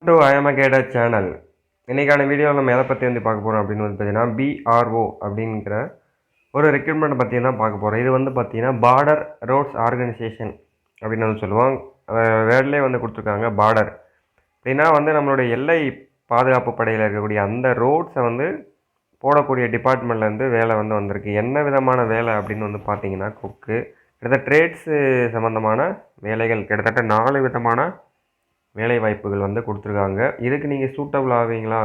To IMA channel. இன்றைக்கான வீடியோவில் நம்ம எதை பற்றி வந்து பார்க்க போகிறோம் அப்படின்னு வந்து பார்த்தீங்கன்னா பிஆர்ஓ அப்படிங்கிற ஒரு ரெக்ரூட்மெண்ட் பற்றி தான் பார்க்க போகிறோம். இது வந்து பார்த்தீங்கன்னா பார்டர் ரோட்ஸ் ஆர்கனைசேஷன் அப்படின்னு வந்து சொல்லுவோம். வேர்ட்லேயே வந்து கொடுத்துருக்காங்க பார்டர் அப்படின்னா வந்து நம்மளுடைய எல்லை பாதுகாப்பு படையில் இருக்கக்கூடிய அந்த ரோட்ஸை வந்து போடக்கூடிய டிபார்ட்மெண்ட்லேருந்து வேலை வந்து வந்திருக்கு. என்ன விதமான வேலை அப்படின்னு வந்து பார்த்தீங்கன்னா குக்கு கிட்டத்தட்ட ட்ரேட்ஸு சம்மந்தமான வேலைகள் கிட்டத்தட்ட 4 விதமான வேலை வாய்ப்புகள் வந்து கொடுத்துருக்காங்க. இதுக்கு நீங்கள் சூட்டபிள் ஆவீங்களா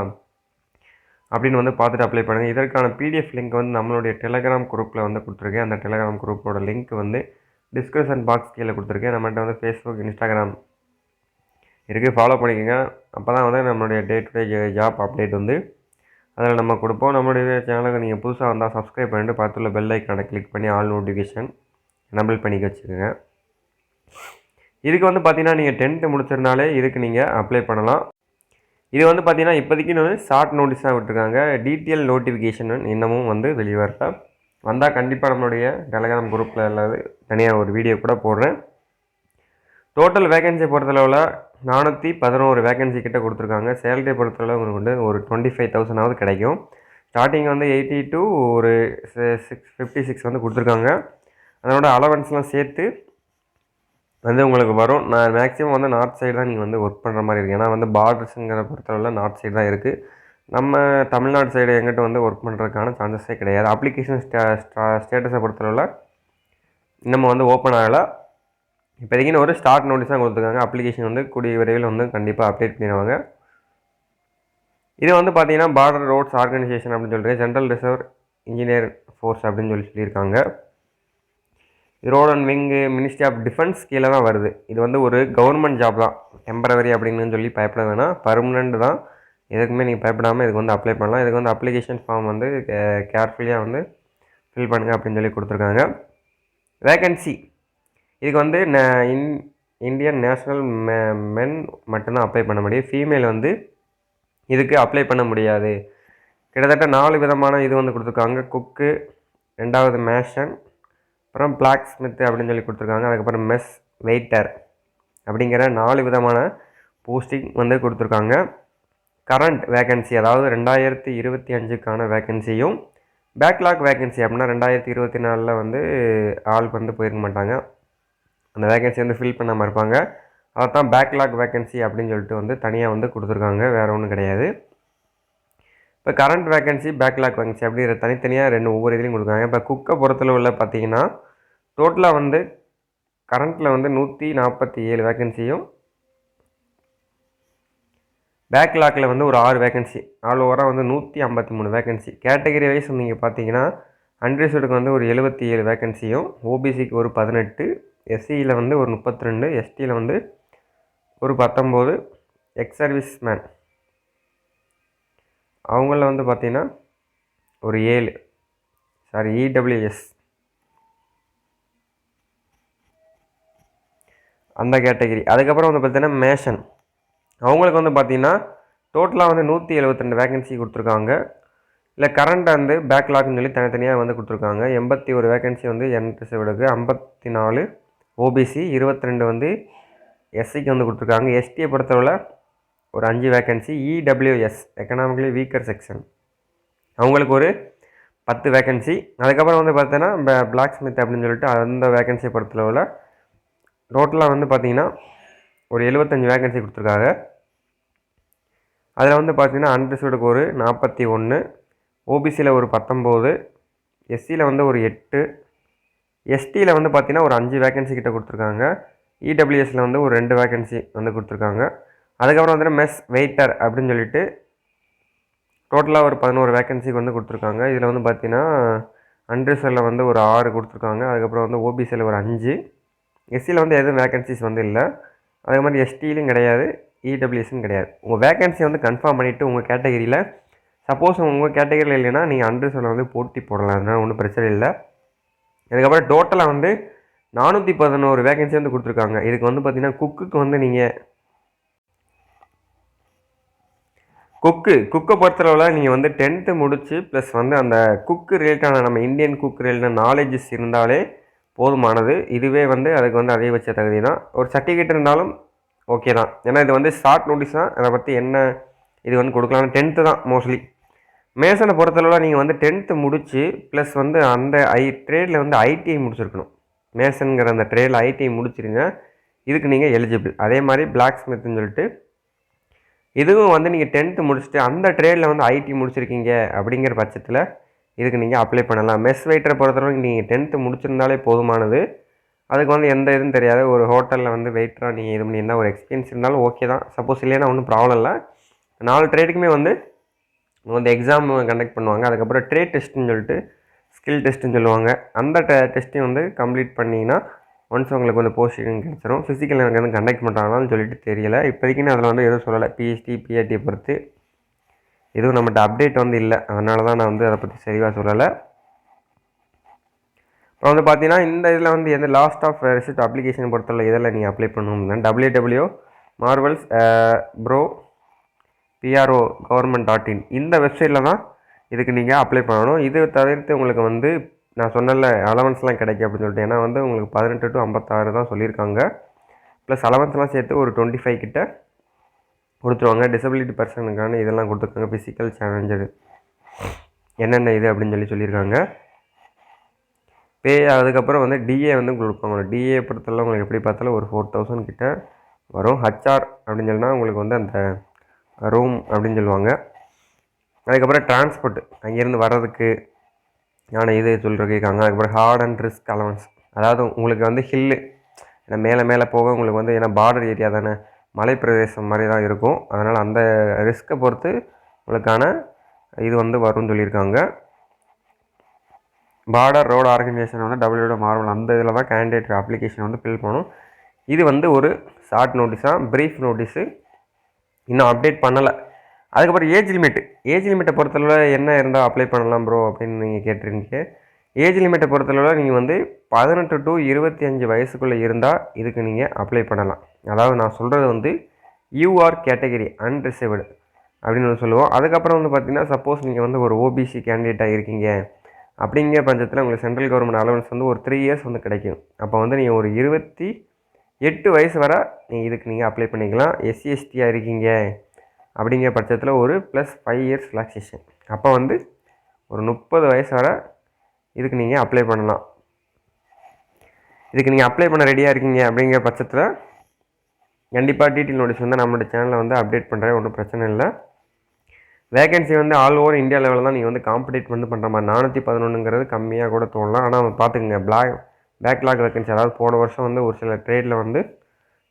அப்படின்னு வந்து பார்த்துட்டு அப்ளை பண்ணுங்கள். இதற்கான பிடிஎஃப் லிங்க் வந்து நம்மளுடைய டெலகிராம் குரூப்பில் வந்து கொடுத்துருக்கேன். அந்த டெலகிராம் குரூப்போட லிங்க் வந்து டிஸ்கிரிப்ஷன் பாக்ஸ் கீழே கொடுத்துருக்கேன். நம்மகிட்ட வந்து ஃபேஸ்புக், இன்ஸ்டாகிராம் இருக்குது, ஃபாலோ பண்ணிக்கோங்க. அப்போ தான் வந்து நம்மளுடைய day to day job update வந்து அதில் நம்ம கொடுப்போம். நம்மளுடைய சேனலுக்கு நீங்கள் புதுசாக வந்தால் சப்ஸ்கிரைப் பண்ணிட்டு பார்த்துள்ள பெல் ஐக்கானை கிளிக் பண்ணி ஆல் நோட்டிஃபிகேஷன் எனபிள் பண்ணிக்க வச்சுக்கோங்க. இதுக்கு வந்து பார்த்தீங்கன்னா நீங்கள் 10th முடிச்சிருந்தாலே இதுக்கு நீங்கள் அப்ளை பண்ணலாம். இது வந்து பார்த்தீங்கன்னா இப்போதைக்கு வந்து ஷார்ட் நோட்டீஸாக விட்டுருக்காங்க. டீட்டெயில் நோட்டிஃபிகேஷன் இன்னமும் வந்து வெளிவரல. வந்தால் கண்டிப்பாக நம்மளுடைய டெலகிராம் குரூப்பில் எல்லாது தனியாக ஒரு வீடியோ கூட போடுறேன். டோட்டல் வேகன்சி பொறுத்தளவில் 411 வேகன்சி கிட்ட கொடுத்துருக்காங்க. சேலரி பொறுத்தளவு உங்களுக்கு வந்து ஒரு 25,000 கிடைக்கும். ஸ்டார்டிங் வந்து 80 to ஒரு 56 வந்து கொடுத்துருக்காங்க. அதனோட அலவன்ஸ்லாம் சேர்த்து வந்து உங்களுக்கு வரும். நான் மேக்ஸிமம் வந்து நார்த் சைடு தான் நீங்கள் வந்து ஒர்க் பண்ணுற மாதிரி இருக்குது. ஏன்னா வந்து பார்டர்ஸுங்கிற பொறுத்தளவில் நார்த் சைடு தான் இருக்குது. நம்ம தமிழ்நாடு சைடு எங்கிட்ட வந்து ஒர்க் பண்ணுறதுக்கான சான்சஸே கிடையாது. அப்ளிகேஷன் ஸ்டேட்டஸை பொறுத்தளவில் நம்ம வந்து ஓப்பன் ஆகலை. இப்போதைக்குன்னு ஒரு ஸ்டார்ட் நோட்டீஸ் தான் கொடுத்துருக்காங்க. அப்ளிகேஷன் வந்து கூடிய விரைவில் வந்து கண்டிப்பாக அப்டேட் பண்ணிடுவாங்க. இது வந்து பார்த்தீங்கன்னா பார்டர் ரோட்ஸ் ஆர்கனைசேஷன் அப்படின்னு சொல்லிட்டு சென்ட்ரல் ரிசர்வ் இன்ஜினியர் ஃபோர்ஸ் அப்படின்னு சொல்லியிருக்காங்க. Road and wing ministry of defence கீழே தான் வருது. இது வந்து ஒரு கவர்மெண்ட் ஜாப் தான். டெம்பரவரி அப்படின்னு சொல்லி பயப்பட வேணாம், பர்மனெண்ட் தான். எதுக்குமே நீங்கள் பயப்படாமல் இதுக்கு வந்து அப்ளை பண்ணலாம். இதுக்கு வந்து அப்ளிகேஷன் ஃபார்ம் வந்து கேர்ஃபுல்லியாக வந்து ஃபில் பண்ணுங்கள் அப்படின்னு சொல்லி கொடுத்துருக்காங்க. வேகன்சி இதுக்கு வந்து இந்தியன் நேஷ்னல் மென் மட்டும்தான் அப்ளை பண்ண முடியும். ஃபீமேல் வந்து இதுக்கு அப்ளை பண்ண முடியாது. கிட்டத்தட்ட 4 விதமான இது வந்து கொடுத்துருக்காங்க. குக்கு, 2வது மேஷன், அப்புறம் பிளாக் ஸ்மித் அப்படின்னு சொல்லி கொடுத்துருக்காங்க. அதுக்கப்புறம் மெஸ் வெயிட்டர் அப்படிங்கிற 4 விதமான போஸ்டிங் வந்து கொடுத்துருக்காங்க. கரண்ட் வேகன்சி அதாவது 2025க்கான வேகன்சியும், பேக்லாக் வேகன்சி அப்படின்னா 2024 வந்து ஆள் வந்து போயிருக்க மாட்டாங்க, அந்த வேகன்சி வந்து ஃபில் பண்ணாமல் இருப்பாங்க. அதைத்தான் பேக்லாக் வேகன்சி அப்படின்னு சொல்லிட்டு வந்து தனியாக வந்து கொடுத்துருக்காங்க. வேறு ஒன்றும் கிடையாது. இப்போ கரண்ட் வேகன்சி, பேக்லாக் வேகன்சி அப்படிங்கிற தனித்தனியாக 2 ஒவ்வொரு இதுலையும் கொடுக்குறாங்க. இப்போ குக்கை பொறுத்தளவில் பார்த்தீங்கன்னா டோட்டலாக வந்து கரண்ட்டில் வந்து 147 வேகன்சியும், பேக்லாக்கில் வந்து ஒரு 6 வேகன்சி, ஆல் ஓவராக வந்து 153 வேகன்சி. கேட்டகரி வைஸ் நீங்கள் பார்த்தீங்கன்னா அன்ரிசர்வ்டுக்கு வந்து ஒரு 77 வேகன்சியும், ஓபிசிக்கு ஒரு 18, எஸ்சியில் வந்து ஒரு 32, எஸ்டியில் வந்து ஒரு 19, எக்ஸ் சர்வீஸ் மேன் அவங்கள வந்து பார்த்திங்கன்னா ஒரு 7, இடபிள்யூஎஸ் அந்த கேட்டகிரி. அதுக்கப்புறம் வந்து பார்த்திங்கன்னா மேஷன் அவங்களுக்கு வந்து பார்த்திங்கன்னா டோட்டலாக வந்து 172 வேகன்சி கொடுத்துருக்காங்க. இல்லை கரண்ட் வந்து பேக்லாக்னு சொல்லி தனித்தனியாக வந்து கொடுத்துருக்காங்க. 81 வேகன்சி வந்து என்ரிசர்வ்டுக்கு, 54 ஓபிசி, 22 வந்து எஸ்சிக்கு வந்து கொடுத்துருக்காங்க. எஸ்டியை பொறுத்தவரை ஒரு 5 vacancy, EWS economically weaker section அவங்களுக்கு ஒரு 10 வேகன்சி. அதுக்கப்புறம் வந்து பார்த்தீங்கன்னா பிளாக் ஸ்மித் அப்படின்னு சொல்லிட்டு அந்த வேகன்சியை பொறுத்தளவில் டோட்டலாக வந்து பார்த்திங்கன்னா ஒரு 75 வேகன்சி கொடுத்துருக்காங்க. அதில் வந்து பார்த்திங்கன்னா அன்ரிசர்வ்டுக்கு ஒரு 41, ஓபிசியில் ஒரு 19, எஸ்சியில் வந்து ஒரு 8, எஸ்டியில் வந்து பார்த்திங்கன்னா ஒரு 5 வேகன்சி கிட்ட கொடுத்துருக்காங்க. இடபிள்யூஎஸில் வந்து ஒரு 2 வேகன்சி வந்து கொடுத்துருக்காங்க. அதுக்கப்புறம் வந்து மெஸ் வெயிட்டர் அப்படின்னு சொல்லிட்டு டோட்டலாக ஒரு 11 வேகன்சிக்கு வந்து கொடுத்துருக்காங்க. இதில் வந்து பார்த்திங்கன்னா அன்ரிசர்வில் வந்து ஒரு 6 கொடுத்துருக்காங்க. அதுக்கப்புறம் வந்து ஓபிசியில் ஒரு 5, எஸ்சியில் வந்து எதுவும் வேகன்சிஸ் வந்து இல்லை. அதே மாதிரி எஸ்டிலையும் கிடையாது, இடபிள்யூஎஸும் கிடையாது. உங்கள் வேகன்சி வந்து கன்ஃபார்ம் பண்ணிவிட்டு உங்கள் கேட்டகரியில் சப்போஸ் உங்கள் கேட்டகரியில் இல்லைன்னா நீங்கள் அன்ரிசர்வில் வந்து போட்டி போடலாம், அதனால் ஒன்றும் பிரச்சனை இல்லை. அதுக்கப்புறம் டோட்டலாக வந்து 411 வேகன்சி வந்து கொடுத்துருக்காங்க. இதுக்கு வந்து பார்த்திங்கன்னா குக்குக்கு வந்து நீங்கள் குக்கை பொறுத்தளவில் நீங்கள் வந்து 10th முடித்து ப்ளஸ் வந்து அந்த குக்கு ரிலேட்டான நம்ம இந்தியன் குக் ரிலேட்டான நாலேஜஸ் இருந்தாலே போதுமானது. இதுவே வந்து அதுக்கு வந்து அதிகபட்ச தகுதி தான். ஒரு சர்டிஃபிகேட் இருந்தாலும் ஓகே தான். ஏன்னா இது வந்து ஷார்ட் நோட்டீஸ் தான். அதை பற்றி என்ன இது வந்து கொடுக்கலாம்னு 10th தான் மோஸ்ட்லி. மேசனை பொறுத்தளவில் நீங்கள் வந்து 10th முடித்து ப்ளஸ் வந்து அந்த ட்ரேடில் வந்து ஐடிஐ முடிச்சிருக்கணும். மேசனுங்கிற அந்த ட்ரேடில் ஐடிஐ முடிச்சிருங்க, இதுக்கு நீங்கள் எலிஜிபிள். அதே மாதிரி பிளாக் ஸ்மித்னு சொல்லிட்டு இதுவும் வந்து நீங்கள் 10th முடிச்சுட்டு அந்த ட்ரேடில் வந்து ஐடி முடிச்சிருக்கீங்க அப்படிங்கிற பட்சத்தில் இதுக்கு நீங்கள் அப்ளை பண்ணலாம். மெஸ் வெயிட்டரை பொறுத்தளவுக்கு நீங்கள் 10th முடிச்சிருந்தாலே போதுமானது. அதுக்கு வந்து எந்த இதுவும் தெரியாது. ஒரு ஹோட்டலில் வந்து வெயிட்டராக நீங்கள் இது பண்ணியிருந்தால் ஒரு எக்ஸ்பீரியன்ஸ் இருந்தாலும் ஓகே தான். சப்போஸ் இல்லைன்னா ஒன்றும் ப்ராப்ளம் இல்லை. 4 ட்ரேடுக்குமே வந்து எக்ஸாம் கண்டக்ட் பண்ணுவாங்க. அதுக்கப்புறம் ட்ரேட் டெஸ்ட்டுன்னு சொல்லிட்டு ஸ்கில் டெஸ்ட்டுன்னு சொல்லுவாங்க. அந்த டெஸ்ட்டையும் வந்து கம்ப்ளீட் பண்ணிங்கன்னா ஒன்ஸ் உங்களுக்கு வந்து போஸ்டிங் கிடச்சிரும். ஃபிசிக்கல் எனக்கு வந்து கண்டக்ட் பண்ணுறாங்களான்னு சொல்லிட்டு தெரியல. இப்போதைக்குன்னு அதில் வந்து எதுவும் சொல்லலை. பிஹெச்டி பிஆர்டியை பொறுத்து எதுவும் நம்மகிட்ட அப்டேட் வந்து இல்லை. அதனால தான் நான் வந்து அதை பற்றி சரிவாக சொல்லலை. அப்புறம் வந்து பார்த்தீங்கன்னா இந்த இதில் வந்து எந்த லாஸ்ட் ஆஃப் ரிசல்ட் அப்ளிகேஷன் பொறுத்தவரை இதில் நீங்கள் அப்ளை பண்ணணும்னா www marvels bro pro government.in இந்த வெப்சைட்டில் தான் இதுக்கு நீங்கள் அப்ளை பண்ணணும். இது தவிர்த்து உங்களுக்கு வந்து நான் சொன்னல அலவன்ஸ்லாம் கிடைக்கும் அப்படின்னு சொல்லிட்டு, ஏன்னா வந்து உங்களுக்கு 18 to 56 தான் சொல்லியிருக்காங்க. ப்ளஸ் அலவன்ஸ்லாம் சேர்த்து ஒரு 25 கிட்ட கொடுத்துருவாங்க. டிசபிலிட்டி பர்சனுக்கான இதெல்லாம் கொடுத்துருக்காங்க. ஃபிசிக்கல் சேலஞ்சர் என்னென்ன இது அப்படின்னு சொல்லியிருக்காங்க. பே அதுக்கப்புறம் வந்து டிஏ வந்து கொடுப்பாங்க. டிஏ பொறுத்தவரை உங்களுக்கு எப்படி பார்த்தாலும் ஒரு 4000 கிட்ட வரும். ஹச்ஆர் அப்படின்னு சொன்னால் உங்களுக்கு வந்து அந்த ரூம் அப்படின்னு சொல்லுவாங்க. அதுக்கப்புறம் டிரான்ஸ்போர்ட் அங்கேருந்து வர்றதுக்கு நான் இது சொல்லியிருக்காங்க. அதுக்கப்புறம் ஹார்ட் அண்ட் ரிஸ்க் அலவன்ஸ், அதாவது உங்களுக்கு வந்து ஹில்லு மேலே மேலே போக உங்களுக்கு வந்து, ஏன்னா பார்டர் ஏரியா தானே, மலை பிரதேசம் மாதிரி தான் இருக்கும். அதனால் அந்த ரிஸ்க்கை பொறுத்து உங்களுக்கான இது வந்து வரும்னு சொல்லியிருக்காங்க. பார்டர் ரோடு ஆர்கனைசேஷன் வந்து WW மார்வல் அந்த இதில் தான் கேண்டிடேட் அப்ளிகேஷன் வந்து ஃபில் பண்ணணும். இது வந்து ஒரு ஷார்ட் நோட்டீஸாக, ப்ரீஃப் நோட்டீஸு, இன்னும் அப்டேட் பண்ணலை. அதுக்கப்புறம் ஏஜ் லிமிட்டை பொறுத்தளவு என்ன இருந்தால் அப்ளை பண்ணலாம் ப்ரோ அப்படின்னு நீங்கள் கேட்டிருக்கீங்க. ஏஜ் லிமிட்டை பொறுத்தளவில் நீங்கள் வந்து 18 to 25 வயசுக்குள்ளே இருந்தால் இதுக்கு நீங்கள் அப்ளை பண்ணலாம். அதாவது நான் சொல்கிறது வந்து யூஆர் கேட்டகரி அன்ரிசர்வ்டு அப்படின்னு சொல்லுவோம். அதுக்கப்புறம் வந்து பார்த்திங்கன்னா சப்போஸ் நீங்கள் வந்து ஒரு ஓபிசி கேண்டிடேட்டாக இருக்கீங்க அப்படிங்கிற பட்சத்தில் உங்களுக்கு சென்ட்ரல் கவர்மெண்ட் அலவன்ஸ் வந்து ஒரு 3 years வந்து கிடைக்கும். அப்போ வந்து நீங்கள் ஒரு 28 வயசு வரை இதுக்கு நீங்கள் அப்ளை பண்ணிக்கலாம். SC/STயாக இருக்கீங்க அப்படிங்கிற பட்சத்தில் ஒரு +5 years ரிலாக்ஸேஷன். அப்போ வந்து ஒரு 30 வயசு வரை இதுக்கு நீங்கள் அப்ளை பண்ணலாம். இதுக்கு நீங்கள் அப்ளை பண்ண ரெடியாக இருக்கீங்க அப்படிங்கிற பட்சத்தில் கண்டிப்பாக டீட்டெயில் நோட்டீஸ் வந்து நம்மளோட சேனலில் வந்து அப்டேட் பண்ணுறேன். ஒன்றும் பிரச்சனை இல்லை. வேகன்சி வந்து ஆல் ஓவர் இந்தியா லெவலில் தான் நீங்கள் வந்து காம்படேட் வந்து பண்ணுற மாதிரி. 411ங்கிறது கம்மியாக கூட தோணலாம். ஆனால் பார்த்துக்குங்க, பேக்லாக் வேகன்சி, அதாவது போன வருஷம் வந்து ஒரு சில ட்ரேடில் வந்து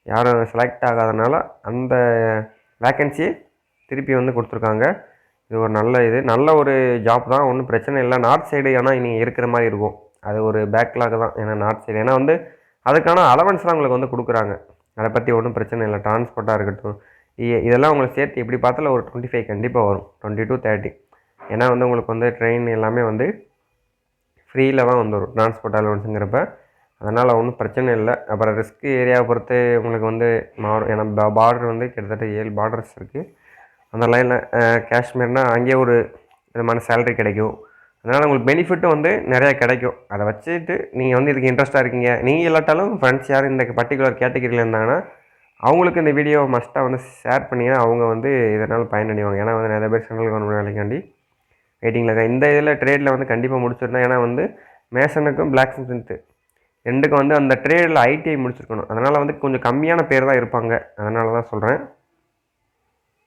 யாரும் செலக்ட் ஆகாதனால அந்த வேக்கன்சியை திருப்பி வந்து கொடுத்துருக்காங்க. இது ஒரு நல்ல ஒரு ஜாப் தான், ஒன்றும் பிரச்சனை இல்லை. நார்த் சைடு ஆனால் நீங்கள் இருக்கிற மாதிரி இருக்கும். அது ஒரு பேக்லாக் தான். ஏன்னா நார்த் சைடு, ஏன்னா வந்து அதுக்கான அலவன்ஸ்லாம் உங்களுக்கு வந்து கொடுக்குறாங்க. அதை பற்றி ஒன்றும் பிரச்சனை இல்லை. டிரான்ஸ்போர்ட்டாக இருக்கட்டும், இதெல்லாம் உங்களுக்கு சேர்த்து எப்படி பார்த்தாலும் ஒரு 25 கண்டிப்பாக வரும், 20 to 30. ஏன்னா வந்து உங்களுக்கு வந்து ட்ரெயின் எல்லாமே வந்து ஃப்ரீயில் தான் வந்து வரும் டிரான்ஸ்போர்ட் அலவன்ஸுங்கிறப்ப. அதனால் ஒன்றும் பிரச்சனை இல்லை. அப்புறம் ரிஸ்க் ஏரியாவை பொறுத்து உங்களுக்கு வந்து மாறும். ஏன்னா பார்டர் வந்து கிட்டத்தட்ட 7 பார்டர்ஸ் இருக்குது. அந்த லைனில் காஷ்மீர்னால் அங்கேயே ஒரு விதமான சேலரி கிடைக்கும். அதனால் உங்களுக்கு பெனிஃபிட்டும் வந்து நிறையா கிடைக்கும். அதை வச்சுட்டு நீங்கள் வந்து இதுக்கு இன்ட்ரெஸ்ட்டாக இருக்கீங்க, நீங்கள் இல்லாட்டாலும் ஃப்ரெண்ட்ஸ் யாரும் இந்த பர்டிகுலர் கேட்டகிரியில் இருந்தாங்கன்னா அவங்களுக்கு இந்த வீடியோ மஸ்ட்டாக வந்து ஷேர் பண்ணிங்கன்னா அவங்க வந்து இதனால் பயனடைவாங்க. ஏன்னா வந்து நிறைய பேர் சென்ட்ரல் கவர்மெண்ட் வேலைக்காண்டி வெயிட்டிங்கில் இருக்காங்க. இந்த இதில் ட்ரேடில் வந்து கண்டிப்பாக முடிச்சிருந்தேன். ஏன்னா வந்து மேசனுக்கும் பிளாக் ஸ்மித்து ரெண்டுக்கும் வந்து அந்த ட்ரேடில் ஐடிஐ முடிச்சிருக்கணும். அதனால் வந்து கொஞ்சம் கம்மியான பேர் தான் இருப்பாங்க. அதனால தான் சொல்கிறேன்.